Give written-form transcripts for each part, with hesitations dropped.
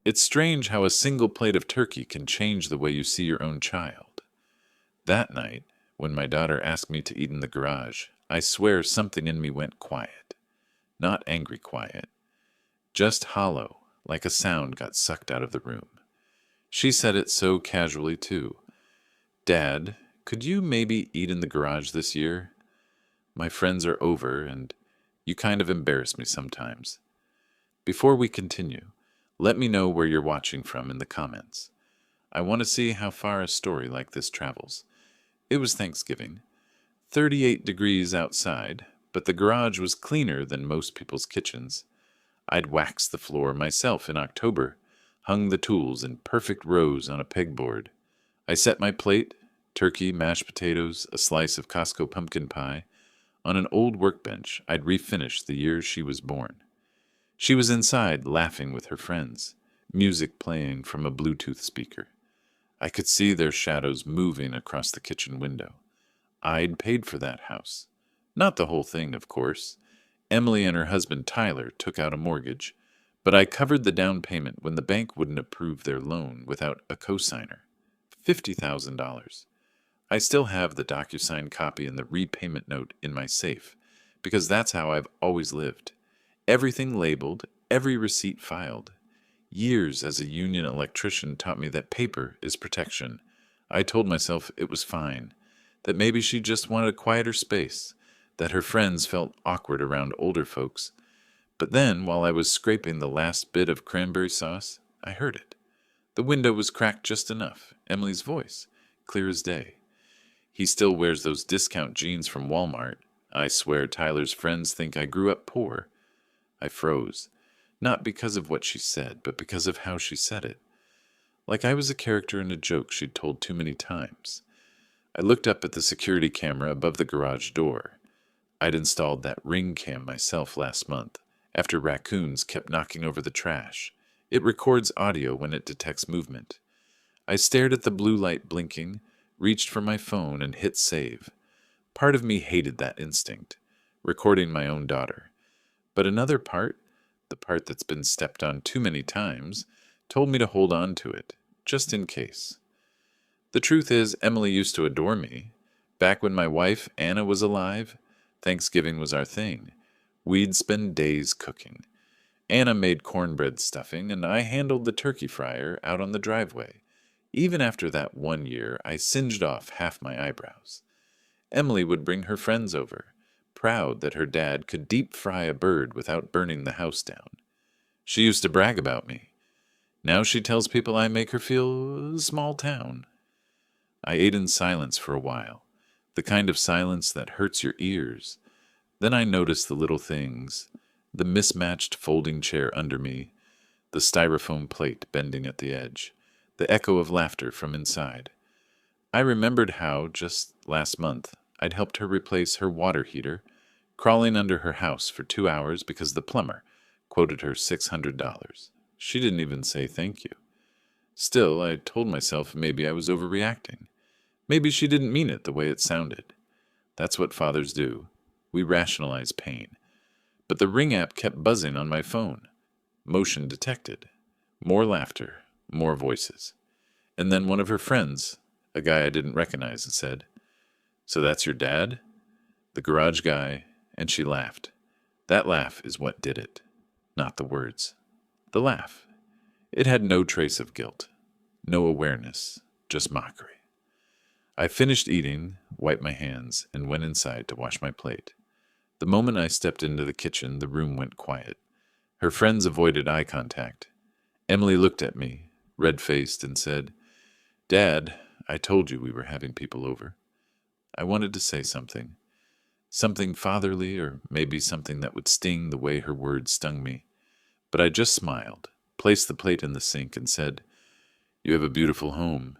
It's strange how a single plate of turkey can change the way you see your own child. That night, when my daughter asked me to eat in the garage, I swear something in me went quiet. Not angry quiet, just hollow, like a sound got sucked out of the room. She said it so casually, too. Dad, could you maybe eat in the garage this year? My friends are over, and you kind of embarrass me sometimes. Before we continue, let me know where you're watching from in the comments. I want to see how far a story like this travels. It was Thanksgiving. 38 degrees outside, but the garage was cleaner than most people's kitchens. I'd waxed the floor myself in October, hung the tools in perfect rows on a pegboard. I set my plate, turkey, mashed potatoes, a slice of Costco pumpkin pie, on an old workbench I'd refinished the year she was born. She was inside laughing with her friends, music playing from a Bluetooth speaker. I could see their shadows moving across the kitchen window. I'd paid for that house. Not the whole thing, of course. Emily and her husband Tyler took out a mortgage, but I covered the down payment when the bank wouldn't approve their loan without a cosigner. $50,000. I still have the DocuSign copy and the repayment note in my safe, because that's how I've always lived. Everything labeled, every receipt filed. Years as a union electrician taught me that paper is protection. I told myself it was fine, that maybe she just wanted a quieter space, that her friends felt awkward around older folks. But then, while I was scraping the last bit of cranberry sauce, I heard it. The window was cracked just enough. Emily's voice, clear as day. He still wears those discount jeans from Walmart. I swear Tyler's friends think I grew up poor. I froze, not because of what she said, but because of how she said it. Like I was a character in a joke she'd told too many times. I looked up at the security camera above the garage door. I'd installed that ring cam myself last month, after raccoons kept knocking over the trash. It records audio when it detects movement. I stared at the blue light blinking, reached for my phone, and hit save. Part of me hated that instinct, recording my own daughter. But another part, the part that's been stepped on too many times, told me to hold on to it, just in case. The truth is, Emily used to adore me. Back when my wife, Anna, was alive, Thanksgiving was our thing. We'd spend days cooking. Anna made cornbread stuffing, and I handled the turkey fryer out on the driveway. Even after that one year, I singed off half my eyebrows. Emily would bring her friends over, proud that her dad could deep fry a bird without burning the house down. She used to brag about me. Now she tells people I make her feel small town. I ate in silence for a while, the kind of silence that hurts your ears. Then I noticed the little things, the mismatched folding chair under me, the styrofoam plate bending at the edge, the echo of laughter from inside. I remembered how, just last month, I'd helped her replace her water heater, crawling under her house for 2 hours because the plumber quoted her $600. She didn't even say thank you. Still, I told myself maybe I was overreacting. Maybe she didn't mean it the way it sounded. That's what fathers do. We rationalize pain. But the Ring app kept buzzing on my phone. Motion detected. More laughter. More voices. And then one of her friends, a guy I didn't recognize, said, "So that's your dad?" The garage guy, and she laughed. That laugh is what did it. Not the words. The laugh. It had no trace of guilt. No awareness. Just mockery. I finished eating, wiped my hands, and went inside to wash my plate. The moment I stepped into the kitchen, the room went quiet. Her friends avoided eye contact. Emily looked at me, red-faced, and said, "Dad, I told you we were having people over." I wanted to say something. Something fatherly, or maybe something that would sting the way her words stung me. But I just smiled, placed the plate in the sink, and said, "You have a beautiful home."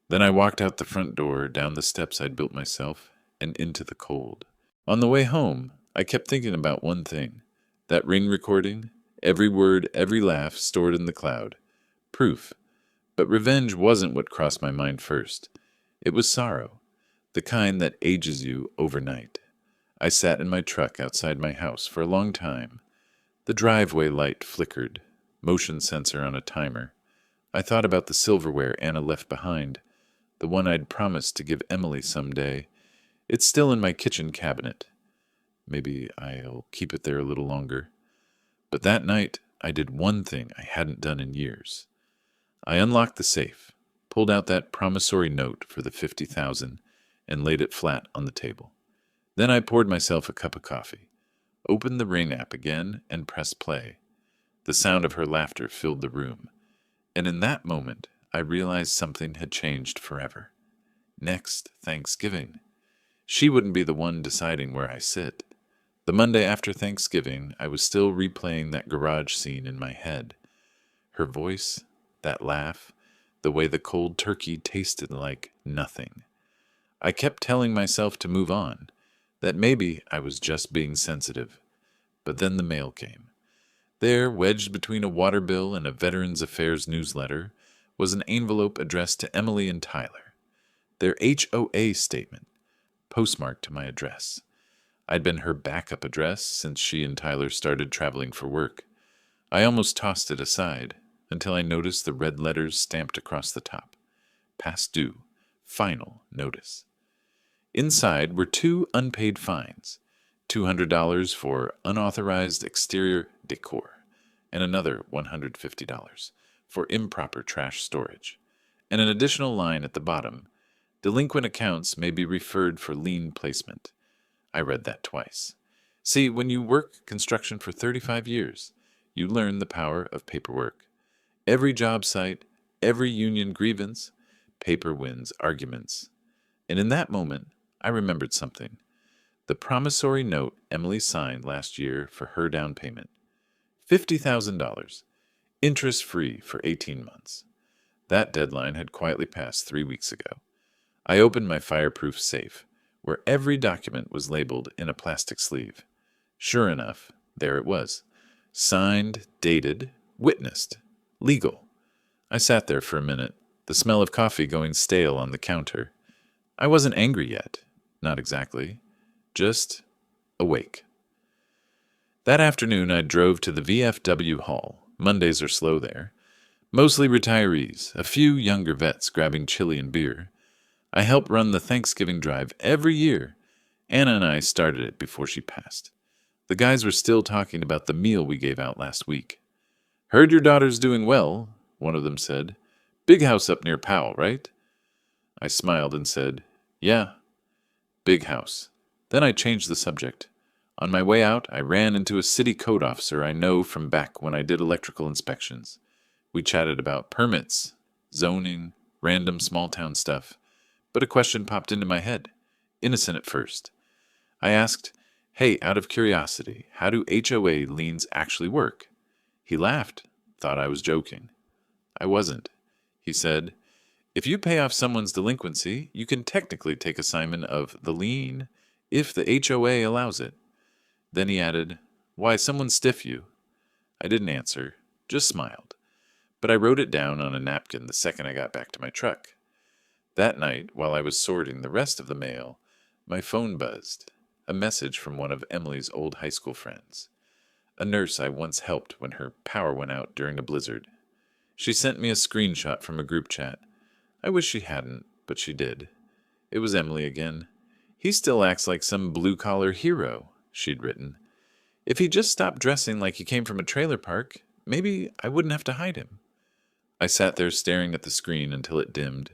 Then I walked out the front door, down the steps I'd built myself, and into the cold. On the way home, I kept thinking about one thing. That Ring recording, every word, every laugh stored in the cloud. Proof. But revenge wasn't what crossed my mind first. It was sorrow, the kind that ages you overnight. I sat in my truck outside my house for a long time. The driveway light flickered. motion sensor on a timer. I thought about the silverware Anna left behind, the one I'd promised to give Emily someday. It's still in my kitchen cabinet. Maybe I'll keep it there a little longer. But that night, I did one thing I hadn't done in years. I unlocked the safe, pulled out that promissory note for the $50,000, and laid it flat on the table. Then I poured myself a cup of coffee, opened the Ring app again, and pressed play. The sound of her laughter filled the room, and in that moment, I realized something had changed forever. Next Thanksgiving, she wouldn't be the one deciding where I sit. The Monday after Thanksgiving, I was still replaying that garage scene in my head. Her voice, that laugh, the way the cold turkey tasted like nothing. I kept telling myself to move on, that maybe I was just being sensitive. But then the mail came. There, wedged between a water bill and a Veterans Affairs newsletter, was an envelope addressed to Emily and Tyler. Their HOA statement, postmarked to my address. I'd been her backup address since she and Tyler started traveling for work. I almost tossed it aside until I noticed the red letters stamped across the top. Past due. Final notice. Inside were 2 unpaid fines, $200 for unauthorized exterior decor, and another $150 for improper trash storage, and an additional line at the bottom, delinquent accounts may be referred for lien placement. I read that twice. See, when you work construction for 35 years, you learn the power of paperwork. Every job site, every union grievance, paper wins arguments. And in that moment, I remembered something. The promissory note Emily signed last year for her down payment. $50,000, interest-free for 18 months. That deadline had quietly passed 3 weeks ago. I opened my fireproof safe, where every document was labeled in a plastic sleeve. Sure enough, there it was. Signed, dated, witnessed, legal. I sat there for a minute, the smell of coffee going stale on the counter. I wasn't angry yet. Not exactly. Just awake. That afternoon, I drove to the VFW hall. Mondays are slow there. Mostly retirees, a few younger vets grabbing chili and beer. I help run the Thanksgiving drive every year. Anna and I started it before she passed. The guys were still talking about the meal we gave out last week. Heard your daughter's doing well, one of them said. Big house up near Powell, right? I smiled and said, yeah, big house. Then I changed the subject. On my way out, I ran into a city code officer I know from back when I did electrical inspections. We chatted about permits, zoning, random small-town stuff. But a question popped into my head, innocent at first. I asked, hey, out of curiosity, how do HOA liens actually work? He laughed, thought I was joking. I wasn't. He said, if you pay off someone's delinquency, you can technically take assignment of the lien if the HOA allows it. Then he added, why, someone stiff you? I didn't answer, just smiled. But I wrote it down on a napkin the second I got back to my truck. That night, while I was sorting the rest of the mail, my phone buzzed. A message from one of Emily's old high school friends. A nurse I once helped when her power went out during a blizzard. She sent me a screenshot from a group chat. I wish she hadn't, but she did. It was Emily again. He still acts like some blue-collar hero, she'd written. If he just stopped dressing like he came from a trailer park, maybe I wouldn't have to hide him. I sat there staring at the screen until it dimmed.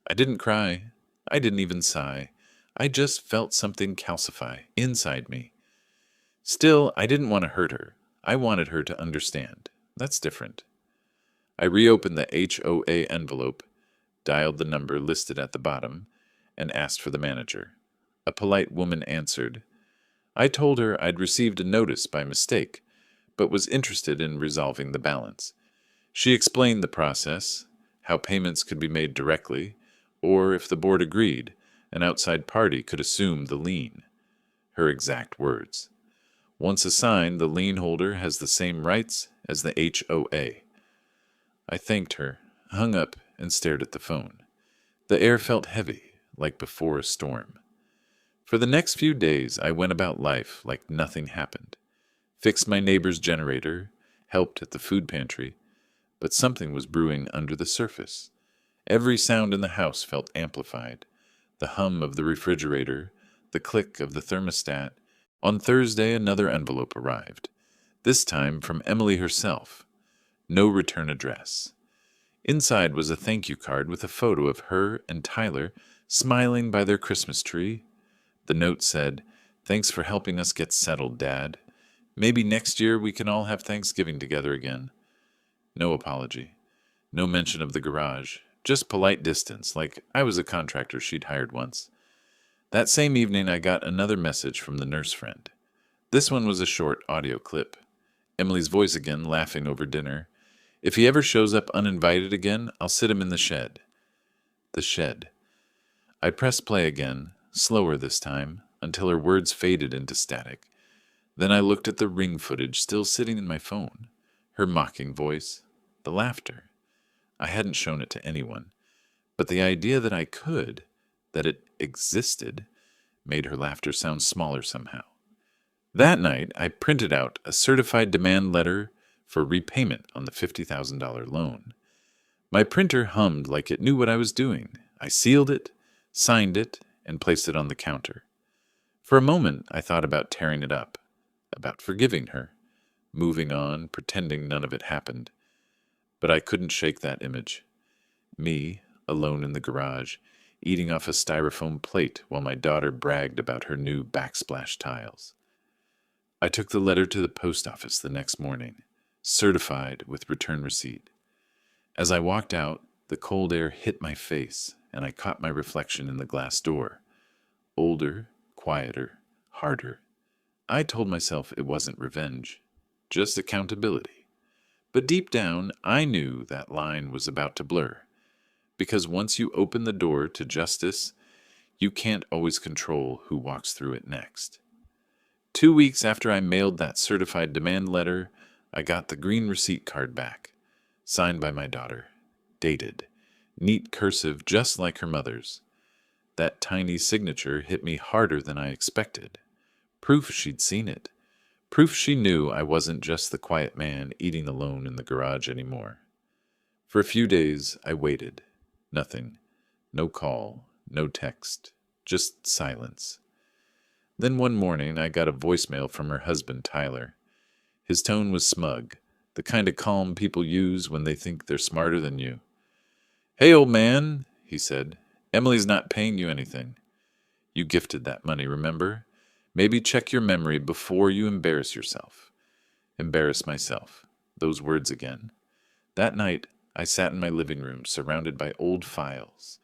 I didn't cry. I didn't even sigh. I just felt something calcify inside me. Still, I didn't want to hurt her. I wanted her to understand. That's different. I reopened the HOA envelope, dialed the number listed at the bottom, and asked for the manager. A polite woman answered. I told her I'd received a notice by mistake, but was interested in resolving the balance. She explained the process, how payments could be made directly, or if the board agreed, an outside party could assume the lien. Her exact words. Once assigned, the lien holder has the same rights as the HOA. I thanked her, hung up, and stared at the phone. The air felt heavy, like before a storm. For the next few days, I went about life like nothing happened. Fixed my neighbor's generator, helped at the food pantry, but something was brewing under the surface. Every sound in the house felt amplified. The hum of the refrigerator, the click of the thermostat. On Thursday, another envelope arrived, this time from Emily herself. No return address. Inside was a thank you card with a photo of her and Tyler smiling by their Christmas tree. The note said, "Thanks for helping us get settled, Dad. Maybe next year we can all have Thanksgiving together again." No apology. No mention of the garage. Just polite distance, like I was a contractor she'd hired once. That same evening, I got another message from the nurse friend. This one was a short audio clip. Emily's voice again, laughing over dinner. "If he ever shows up uninvited again, I'll sit him in the shed." The shed. I pressed play again, slower this time, until her words faded into static. Then I looked at the ring footage still sitting in my phone. Her mocking voice. The laughter. I hadn't shown it to anyone, but the idea that I could, that it existed, made her laughter sound smaller somehow. That night, I printed out a certified demand letter for repayment on the $50,000 loan. My printer hummed like it knew what I was doing. I sealed it, signed it, and placed it on the counter. For a moment, I thought about tearing it up, about forgiving her, moving on, pretending none of it happened. But I couldn't shake that image. Me, alone in the garage, eating off a styrofoam plate while my daughter bragged about her new backsplash tiles. I took the letter to the post office the next morning, certified with return receipt. As I walked out, the cold air hit my face, and I caught my reflection in the glass door. Older, quieter, harder. I told myself it wasn't revenge, just accountability. But deep down, I knew that line was about to blur. Because once you open the door to justice, you can't always control who walks through it next. 2 weeks after I mailed that certified demand letter, I got the green receipt card back, signed by my daughter, dated, neat cursive just like her mother's. That tiny signature hit me harder than I expected. Proof she'd seen it. Proof she knew I wasn't just the quiet man eating alone in the garage anymore. For a few days, I waited. Nothing. No call, no text, just silence. Then one morning, I got a voicemail from her husband, Tyler. His tone was smug, the kind of calm people use when they think they're smarter than you. "Hey, old man," he said, "Emily's not paying you anything. You gifted that money, remember? Maybe check your memory before you embarrass yourself." Embarrass myself. Those words again. That night, I sat in my living room surrounded by old files,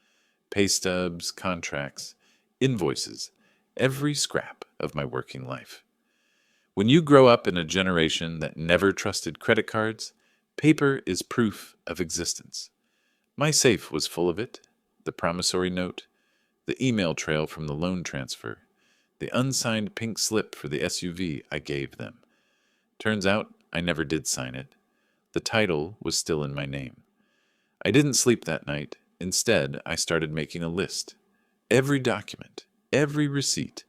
pay stubs, contracts, invoices, every scrap of my working life. When you grow up in a generation that never trusted credit cards, paper is proof of existence. My safe was full of it, the promissory note, the email trail from the loan transfer, the unsigned pink slip for the SUV I gave them. Turns out I never did sign it. The title was still in my name. I didn't sleep that night. Instead, I started making a list. Every document, every receipt,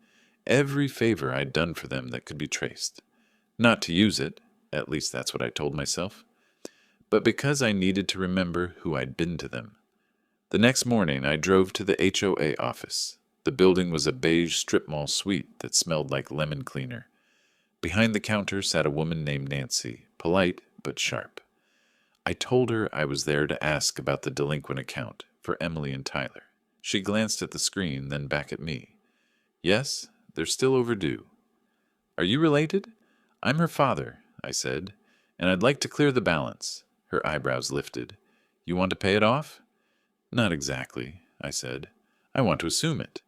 every favor I'd done for them that could be traced. Not to use it, at least that's what I told myself, but because I needed to remember who I'd been to them. The next morning, I drove to the HOA office. The building was a beige strip mall suite that smelled like lemon cleaner. Behind the counter sat a woman named Nancy, polite but sharp. I told her I was there to ask about the delinquent account for Emily and Tyler. She glanced at the screen, then back at me. "Yes, they're still overdue." "Are you related?" "I'm her father," I said, "and I'd like to clear the balance." Her eyebrows lifted. "You want to pay it off?" "Not exactly," I said. "I want to assume it.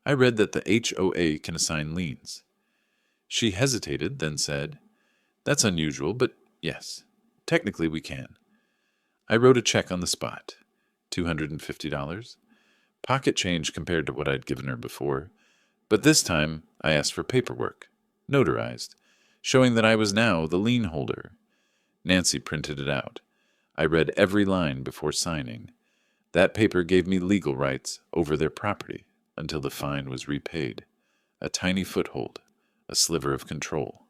I read that the HOA can assign liens." She hesitated, then said, "That's unusual, but yes, technically we can." I wrote a check on the spot. $250. Pocket change compared to what I'd given her before. But this time, I asked for paperwork, notarized, showing that I was now the lien holder. Nancy printed it out. I read every line before signing. That paper gave me legal rights over their property until the fine was repaid. A tiny foothold, a sliver of control.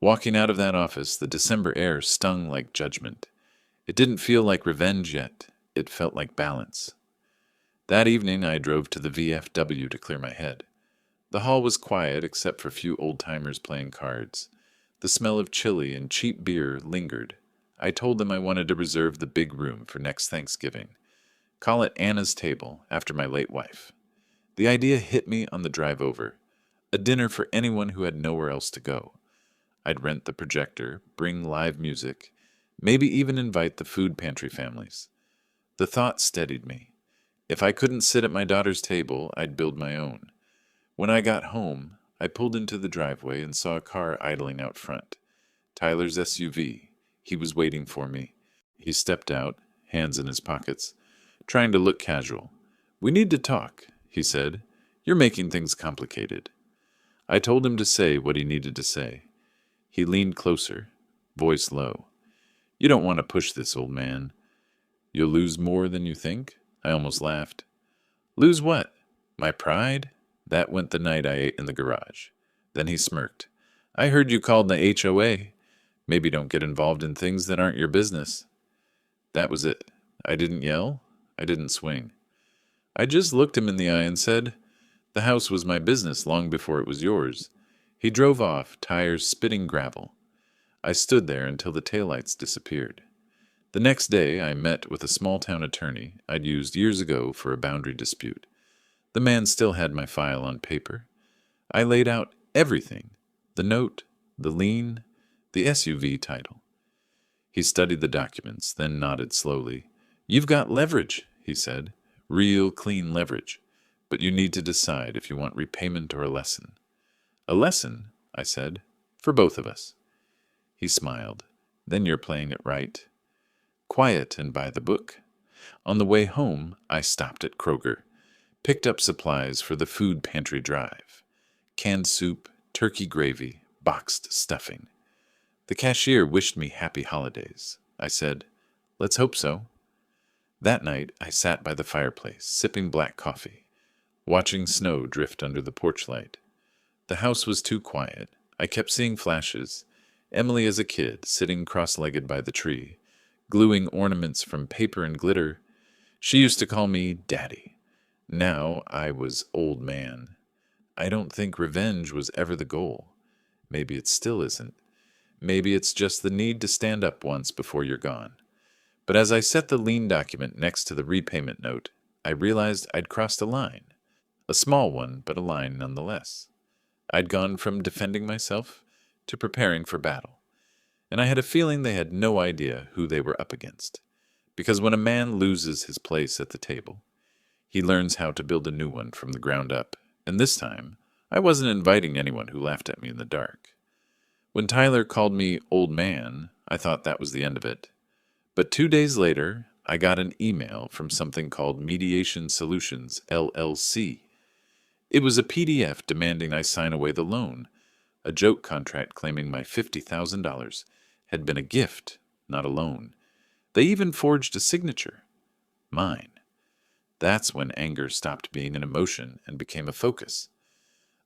Walking out of that office, the December air stung like judgment. It didn't feel like revenge yet. It felt like balance. That evening, I drove to the VFW to clear my head. The hall was quiet except for a few old-timers playing cards. The smell of chili and cheap beer lingered. I told them I wanted to reserve the big room for next Thanksgiving. Call it Anna's table, after my late wife. The idea hit me on the drive over. A dinner for anyone who had nowhere else to go. I'd rent the projector, bring live music, maybe even invite the food pantry families. The thought steadied me. If I couldn't sit at my daughter's table, I'd build my own. When I got home, I pulled into the driveway and saw a car idling out front. Tyler's SUV. He was waiting for me. He stepped out, hands in his pockets, trying to look casual. "We need to talk," he said. "You're making things complicated." I told him to say what he needed to say. He leaned closer, voice low. "You don't want to push this, old man. You'll lose more than you think?" I almost laughed. "Lose what? My pride?" That went the night I ate in the garage. Then he smirked. "I heard you called the HOA. Maybe don't get involved in things that aren't your business." That was it. I didn't yell. I didn't swing. I just looked him in the eye and said, "The house was my business long before it was yours." He drove off, tires spitting gravel. I stood there until the taillights disappeared. The next day, I met with a small-town attorney I'd used years ago for a boundary dispute. The man still had my file on paper. I laid out everything: the note, the lien, the SUV title. He studied the documents, then nodded slowly. "You've got leverage," he said. "Real clean leverage. But you need to decide if you want repayment or a lesson." "A lesson," I said, "for both of us." He smiled. "Then you're playing it right." Quiet and by the book. On the way home, I stopped at Kroger, picked up supplies for the food pantry drive. Canned soup, turkey gravy, boxed stuffing. The cashier wished me happy holidays. I said, "Let's hope so." That night, I sat by the fireplace, sipping black coffee, watching snow drift under the porch light. The house was too quiet. I kept seeing flashes. Emily as a kid, sitting cross-legged by the tree, gluing ornaments from paper and glitter. She used to call me Daddy. Now I was old man. I don't think revenge was ever the goal. Maybe it still isn't. Maybe it's just the need to stand up once before you're gone. But as I set the lien document next to the repayment note, I realized I'd crossed a line. A small one, but a line nonetheless. I'd gone from defending myself to preparing for battle. And I had a feeling they had no idea who they were up against. Because when a man loses his place at the table, he learns how to build a new one from the ground up. And this time, I wasn't inviting anyone who laughed at me in the dark. When Tyler called me old man, I thought that was the end of it. But 2 days later, I got an email from something called Mediation Solutions, LLC. It was a PDF demanding I sign away the loan, a joke contract claiming my $50,000 had been a gift, not a loan. They even forged a signature. Mine. That's when anger stopped being an emotion and became a focus.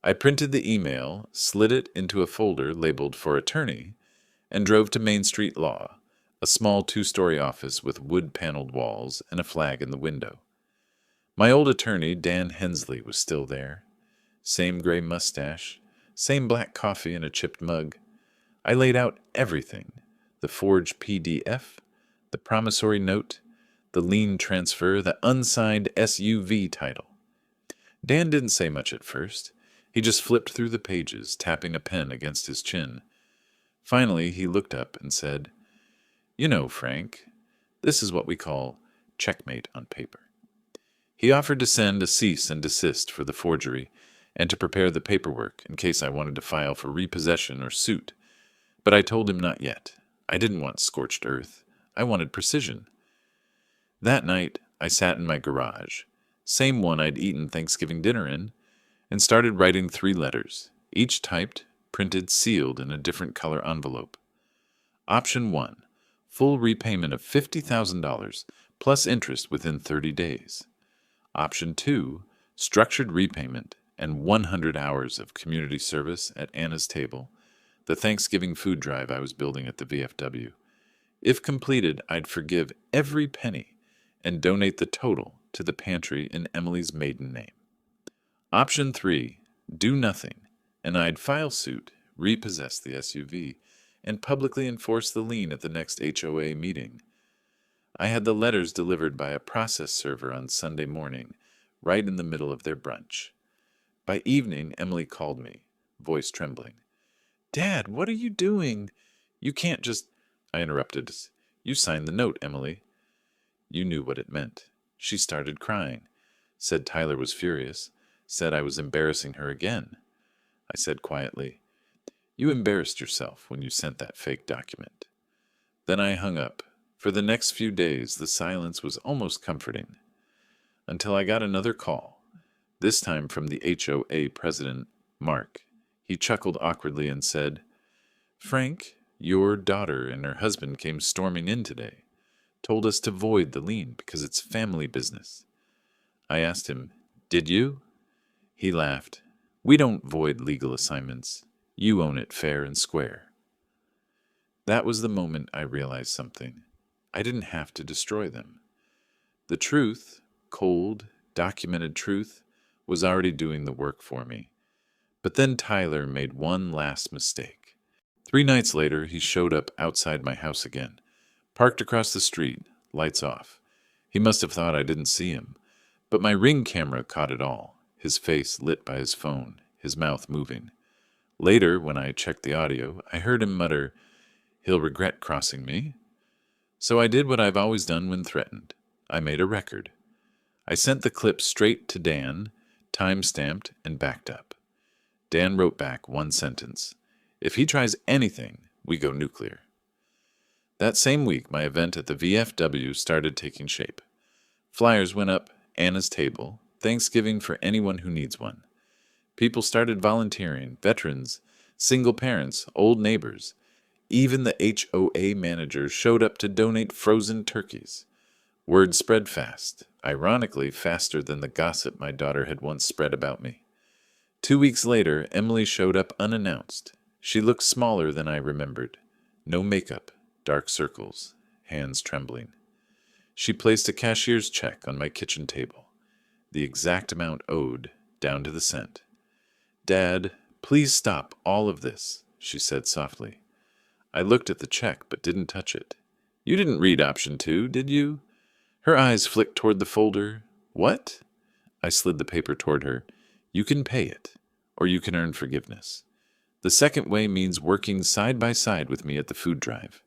I printed the email, slid it into a folder labeled for attorney, and drove to Main Street Law, a small 2-story office with wood-paneled walls and a flag in the window. My old attorney, Dan Hensley, was still there. Same gray mustache, same black coffee in a chipped mug. I laid out everything: the forged PDF, the promissory note, the lien transfer, the unsigned SUV title. Dan didn't say much at first. He just flipped through the pages, tapping a pen against his chin. Finally, he looked up and said, "You know, Frank, this is what we call checkmate on paper." He offered to send a cease and desist for the forgery and to prepare the paperwork in case I wanted to file for repossession or suit. But I told him not yet. I didn't want scorched earth. I wanted precision. That night, I sat in my garage, same one I'd eaten Thanksgiving dinner in, and started writing 3 letters, each typed, printed, sealed in a different color envelope. Option 1, full repayment of $50,000 plus interest within 30 days. Option 2, structured repayment and 100 hours of community service at Anna's table, the Thanksgiving food drive I was building at the VFW. If completed, I'd forgive every penny and donate the total to the pantry in Emily's maiden name. Option 3, do nothing, and I'd file suit, repossess the SUV, and publicly enforce the lien at the next HOA meeting. I had the letters delivered by a process server on Sunday morning, right in the middle of their brunch. By evening, Emily called me, voice trembling. "Dad, what are you doing? You can't just—" I interrupted. "You signed the note, Emily." You knew what it meant. She started crying, said Tyler was furious, said I was embarrassing her again. I said quietly, "You embarrassed yourself when you sent that fake document." Then I hung up. For the next few days, the silence was almost comforting, until I got another call, this time from the HOA president, Mark. He chuckled awkwardly and said, "Frank, your daughter and her husband came storming in today, told us to void the lien because it's family business." I asked him, "Did you?" He laughed. "We don't void legal assignments. You own it fair and square." That was the moment I realized something. I didn't have to destroy them. The truth, cold, documented truth, was already doing the work for me. But then Tyler made one last mistake. 3 nights later, he showed up outside my house again, parked across the street, lights off. He must have thought I didn't see him, but my Ring camera caught it all, his face lit by his phone, his mouth moving. Later, when I checked the audio, I heard him mutter, "He'll regret crossing me." So I did what I've always done when threatened. I made a record. I sent the clip straight to Dan, time-stamped and backed up. Dan wrote back one sentence. "If he tries anything, we go nuclear." That same week, my event at the VFW started taking shape. Flyers went up, Anna's table, Thanksgiving for anyone who needs one. People started volunteering, veterans, single parents, old neighbors. Even the HOA managers showed up to donate frozen turkeys. Word spread fast, ironically faster than the gossip my daughter had once spread about me. 2 weeks later, Emily showed up unannounced. She looked smaller than I remembered. No makeup, dark circles, hands trembling. She placed a cashier's check on my kitchen table, the exact amount owed, down to the cent. "Dad, please stop all of this," she said softly. I looked at the check but didn't touch it. "You didn't read option 2, did you?" Her eyes flicked toward the folder. "What?" I slid the paper toward her. "You can pay it, or you can earn forgiveness. The second way means working side by side with me at the food drive.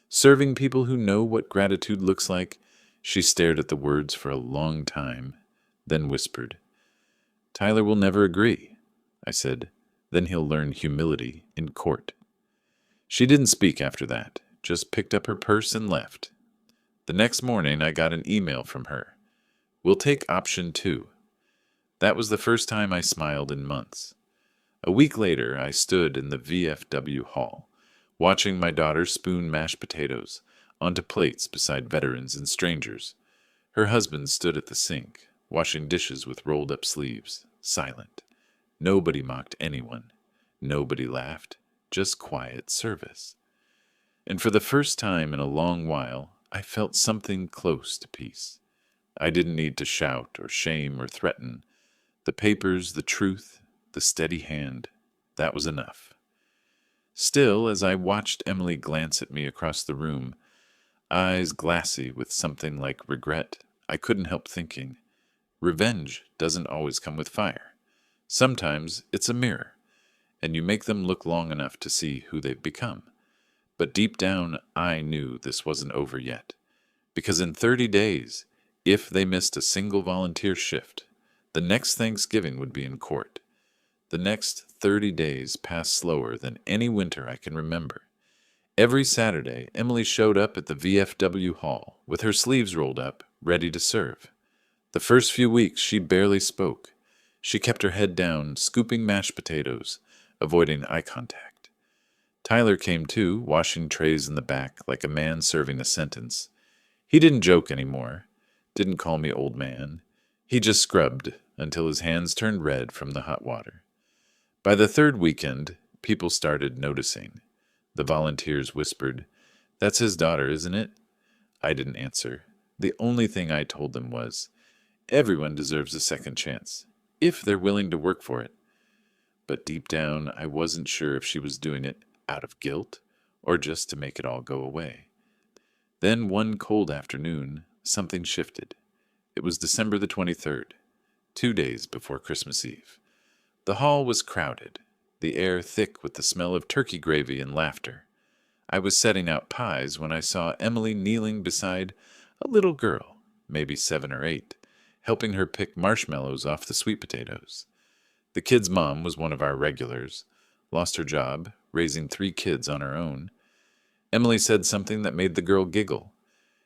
Serving people who know what gratitude looks like." She stared at the words for a long time, then whispered, "Tyler will never agree." I said, "Then he'll learn humility in court." She didn't speak after that, just picked up her purse and left. The next morning, I got an email from her. "We'll take option 2. That was the first time I smiled in months. A week later, I stood in the VFW hall, watching my daughter spoon mashed potatoes onto plates beside veterans and strangers. Her husband stood at the sink, washing dishes with rolled-up sleeves, silent. Nobody mocked anyone. Nobody laughed. Just quiet service. And for the first time in a long while, I felt something close to peace. I didn't need to shout or shame or threaten. The papers, the truth, the steady hand, that was enough. Still, as I watched Emily glance at me across the room, eyes glassy with something like regret, I couldn't help thinking, revenge doesn't always come with fire. Sometimes it's a mirror, and you make them look long enough to see who they've become. But deep down, I knew this wasn't over yet. Because in 30 days, if they missed a single volunteer shift, the next Thanksgiving would be in court. The next 30 days passed slower than any winter I can remember. Every Saturday, Emily showed up at the VFW hall with her sleeves rolled up, ready to serve. The first few weeks, she barely spoke. She kept her head down, scooping mashed potatoes, avoiding eye contact. Tyler came too, washing trays in the back like a man serving a sentence. He didn't joke anymore, didn't call me old man. He just scrubbed until his hands turned red from the hot water. By the third weekend, People started noticing. The volunteers whispered, "That's his daughter, isn't it?" I didn't answer. The only thing I told them was, everyone deserves a second chance, if they're willing to work for it. But deep down, I wasn't sure if she was doing it out of guilt or just to make it all go away. Then one cold afternoon, something shifted. It was December the 23rd, 2 days before Christmas Eve. The hall was crowded, the air thick with the smell of turkey gravy and laughter. I was setting out pies when I saw Emily kneeling beside a little girl, maybe 7 or 8, helping her pick marshmallows off the sweet potatoes. The kid's mom was one of our regulars, lost her job, raising 3 kids on her own. Emily said something that made the girl giggle.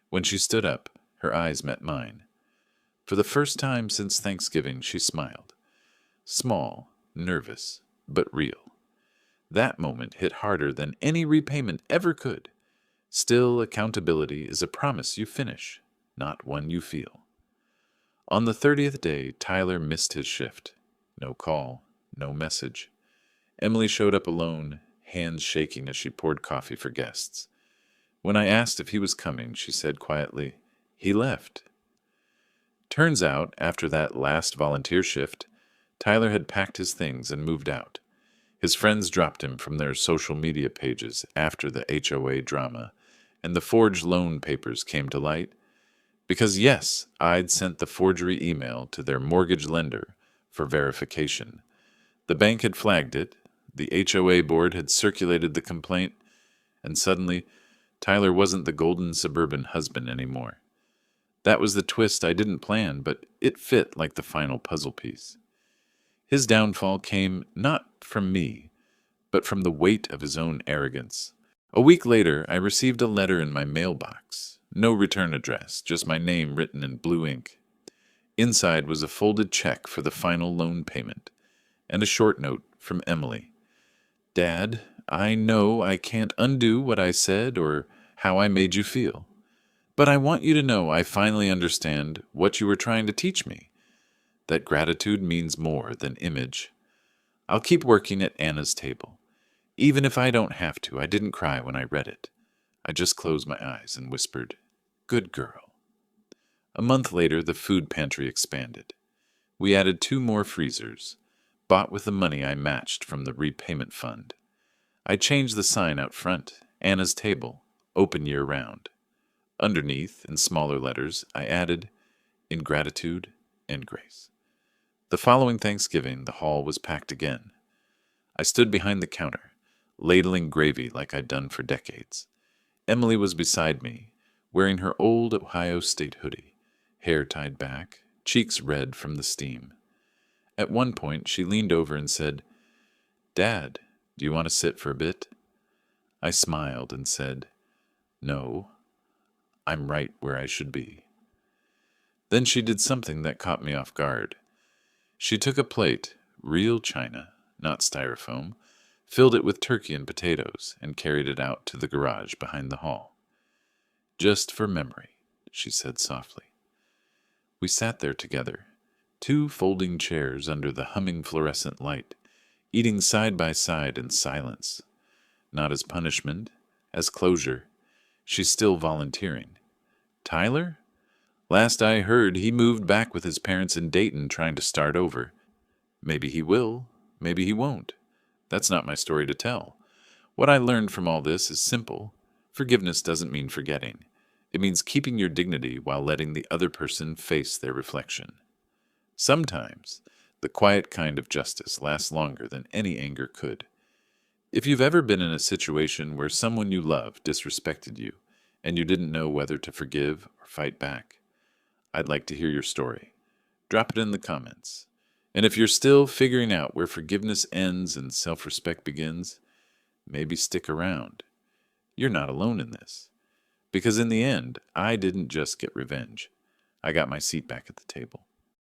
When she stood up, her eyes met mine. For the first time since Thanksgiving, she smiled. Small, nervous, but real. That moment hit harder than any repayment ever could. Still, accountability is a promise you finish, not one you feel. On the 30th day, Tyler missed his shift. No call, no message. Emily showed up alone, hands shaking as she poured coffee for guests. When I asked if he was coming, she said quietly, "He left." Turns out, after that last volunteer shift, Tyler had packed his things and moved out. His friends dropped him from their social media pages after the HOA drama, and the forged loan papers came to light. Because yes, I'd sent the forgery email to their mortgage lender for verification. The bank had flagged it, the HOA board had circulated the complaint, and suddenly, Tyler wasn't the golden suburban husband anymore. That was the twist I didn't plan, but it fit like the final puzzle piece. His downfall came not from me, but from the weight of his own arrogance. A week later, I received a letter in my mailbox. No return address, just my name written in blue ink. Inside was a folded check for the final loan payment, and a short note from Emily. "Dad, I know I can't undo what I said or how I made you feel. But I want you to know I finally understand what you were trying to teach me, that gratitude means more than image. I'll keep working at Anna's table. Even if I don't have to, I didn't cry when I read it. I just closed my eyes and whispered, 'Good girl.'" A month later, the food pantry expanded. We added 2 more freezers, bought with the money I matched from the repayment fund. I changed the sign out front, Anna's table, open year-round. Underneath, in smaller letters, I added, "In gratitude and grace." The following Thanksgiving, the hall was packed again. I stood behind the counter, ladling gravy like I'd done for decades. Emily was beside me, wearing her old Ohio State hoodie, hair tied back, cheeks red from the steam. At one point, she leaned over and said, "Dad, do you want to sit for a bit?" I smiled and said, "No, I'm right where I should be." Then she did something that caught me off guard. She took a plate, real china, not styrofoam, filled it with turkey and potatoes, and carried it out to the garage behind the hall. "Just for memory," she said softly. We sat there together, 2 folding chairs under the humming fluorescent light, eating side by side in silence. Not as punishment, as closure. She's still volunteering. Tyler? Last I heard, he moved back with his parents in Dayton trying to start over. Maybe he will, maybe he won't. That's not my story to tell. What I learned from all this is simple. Forgiveness doesn't mean forgetting. It means keeping your dignity while letting the other person face their reflection. Sometimes, the quiet kind of justice lasts longer than any anger could. If you've ever been in a situation where someone you love disrespected you, and you didn't know whether to forgive or fight back, I'd like to hear your story. Drop it in the comments. And if you're still figuring out where forgiveness ends and self-respect begins, maybe stick around. You're not alone in this. Because in the end, I didn't just get revenge. I got my seat back at the table.